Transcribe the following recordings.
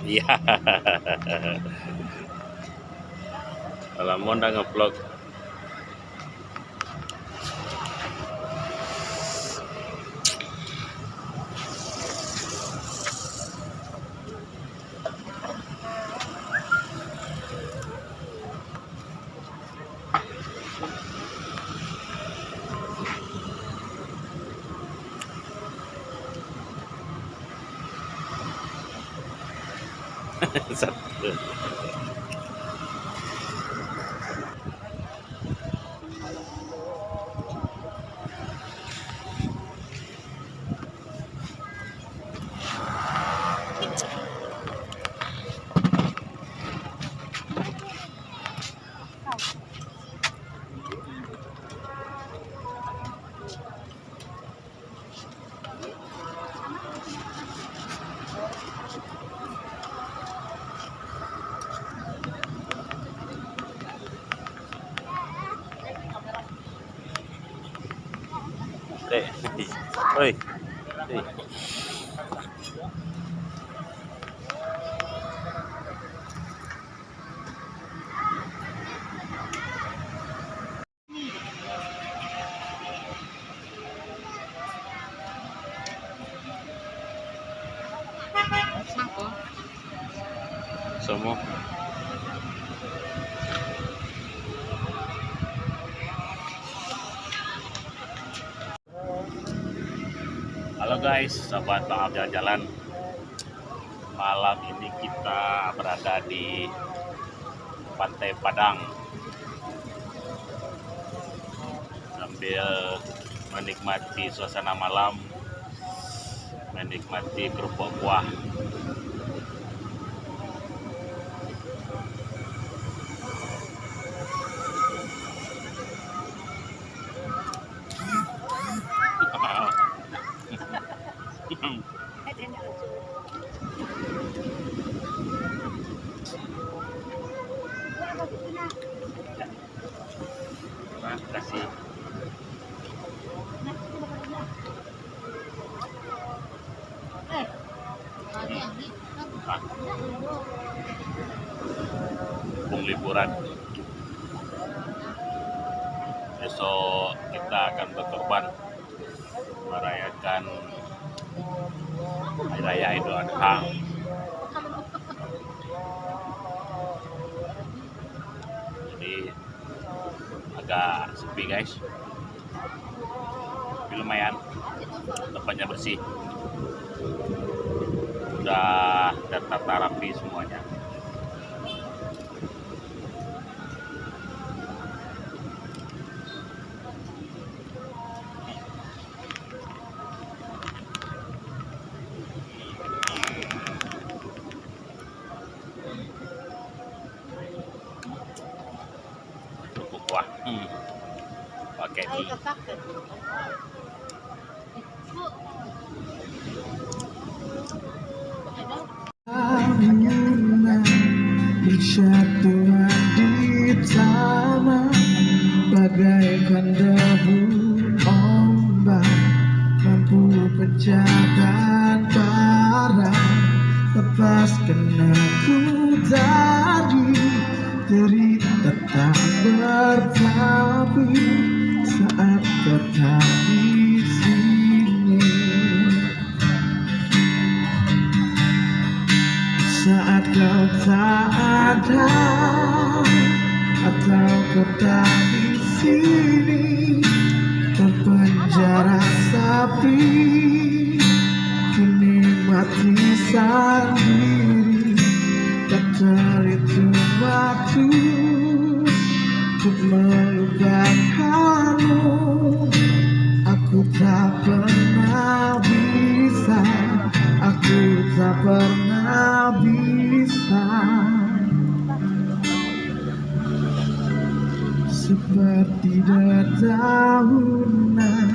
Iya. Alam udah nge-vlog. Satu. Oi. Semua. Halo guys, sahabat Bang Ab jalan-jalan. Malam ini kita berada di Pantai Padang sambil menikmati suasana malam, menikmati kerupuk kuah. Terima kasih. Liburan. Besok kita akan berkorban merayakan Hari Raya Idul Adha. Jadi agak sepi guys, tapi lumayan tempatnya bersih, udah tertata rapi semuanya. Wah, pakai mie. Berjatuhan di taman bagaikan debu ombak Kenapa tadi cerita tak bertabi saat kau tak di sini, saat kau tak ada atau kau tak di sini, terpenjara sepi, kini mati sendiri. Tak terhitung waktu untuk melupakanmu. Aku tak pernah bisa, aku tak pernah bisa. Seperti dedaunan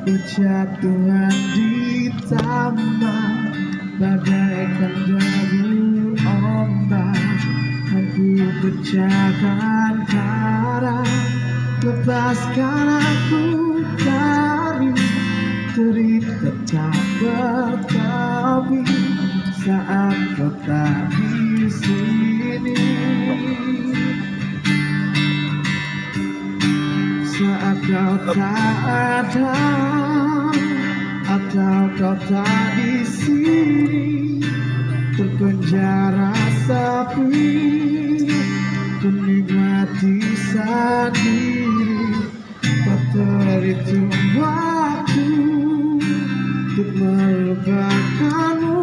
berjatuhan di taman, bagaikan debur ombak, aku pecahkan karang. Lepaskan aku dari cerita tak bertabi saat kau tak di sini, saat kau tak ada atau kau tak di sini, terpenjara sepi, menikmati sendiri. Tak terhitung waktu untuk melupakanmu.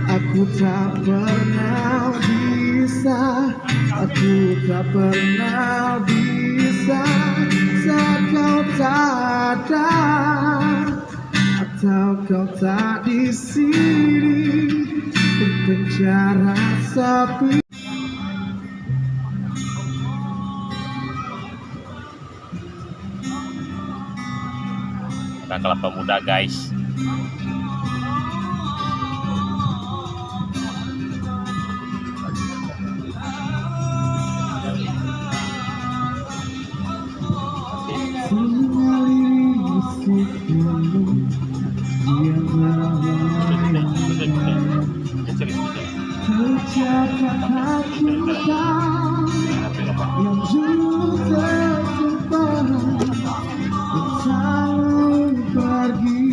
Aku tak pernah bisa, aku tak pernah bisa. Saat kau tak ada atau kau tak di sini, terpenjara sepi. Ada kelapa muda guys. Tercapai hati yang dulu tersimpan, selalu pergi.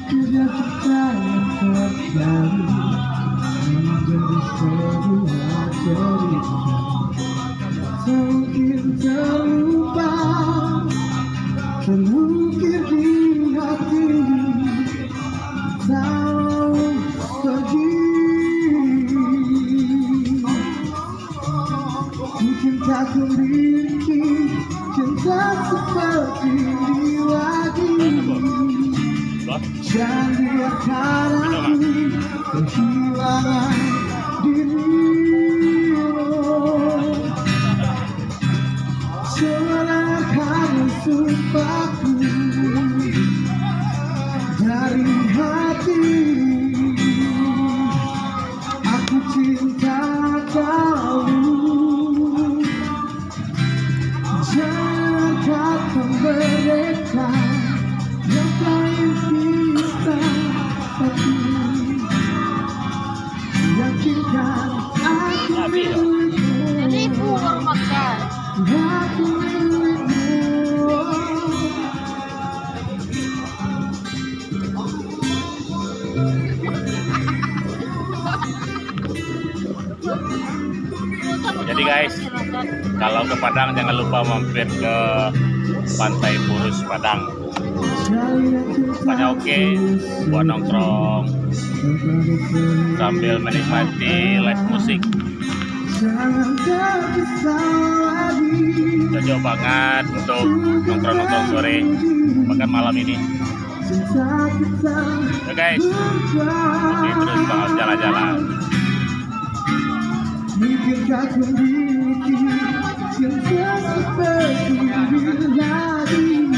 Sekedar kita yang terjadi menjadi sebuah cerita, mungkin terlupa, terukir di hati, selalu pergi. Mungkin tak memiliki cinta seperti ini lagi. Jangan biarkan aku kehilangan dirimu. Serahkan sumpahku dari hati. Aku cinta kamu. Jangan katakan mereka yang paling kita, tapi yakinkan aku milikmu. 1,000 baru makan. Aku milikmu. Jadi guys, kalau ke Padang jangan lupa mampir ke Pantai Purus Padang. Tempatnya oke buat nongkrong sambil menikmati live musik. Cocok banget untuk nongkrong-nongkrong sore, bahkan malam ini. Oke guys, masih terus bakal jalan-jalan. Mungkinkah ku memiliki cinta seperti ini lagi?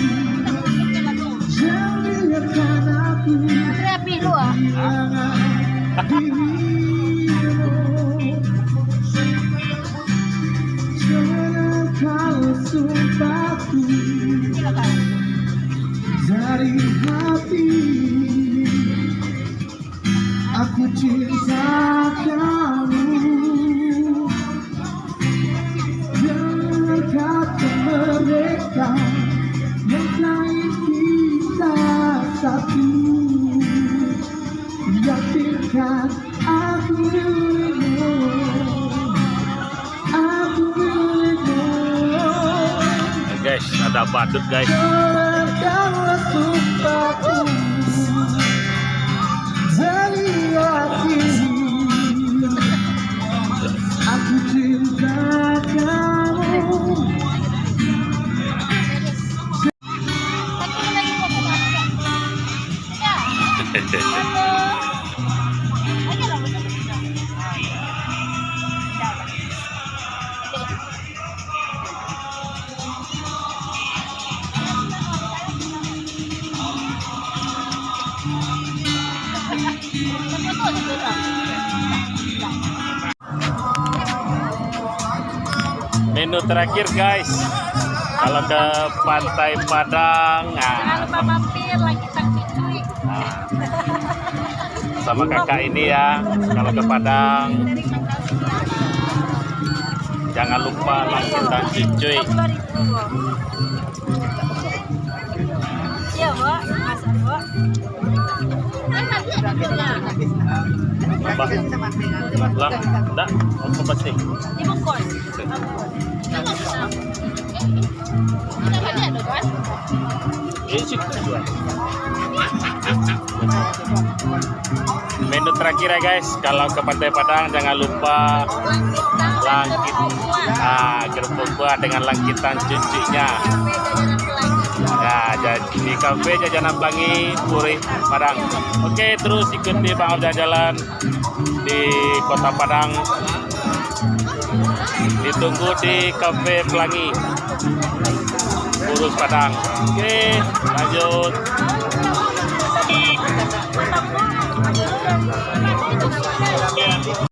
Jangan biarkan aku kehilangan dirimu. Jangan kau sumpahku dari hati. Aku cinta kamu. Jangan kata mereka yang lain kita satu. Yakinkan aku milikmu. Aku milikmu. Guys, ada badut guys. Dengarkanlah sumpahku dari hati. Aku cinta kamu. Menu terakhir guys, kalau ke Pantai Padang, Jangan lupa mampir lagi Cuy. sama kakak ini ya. Kalau ke Padang, jangan lupa Langkitan Cicuy. Iya, Bu. Masak, Bu. Lah, enggak, apa pasti? Dibungkus. Menu terakhir ya guys, kalau ke Pantai Padang jangan lupa langkit, kerupuk buah dengan langkitan cucunya. Nah, di kafe Jajanan Pelangi Purih Padang. Oke, terus ikuti Bang Om jalan-jalan di Kota Padang. Ditunggu di kafe Pelangi Purus Padang. Oke, lanjut.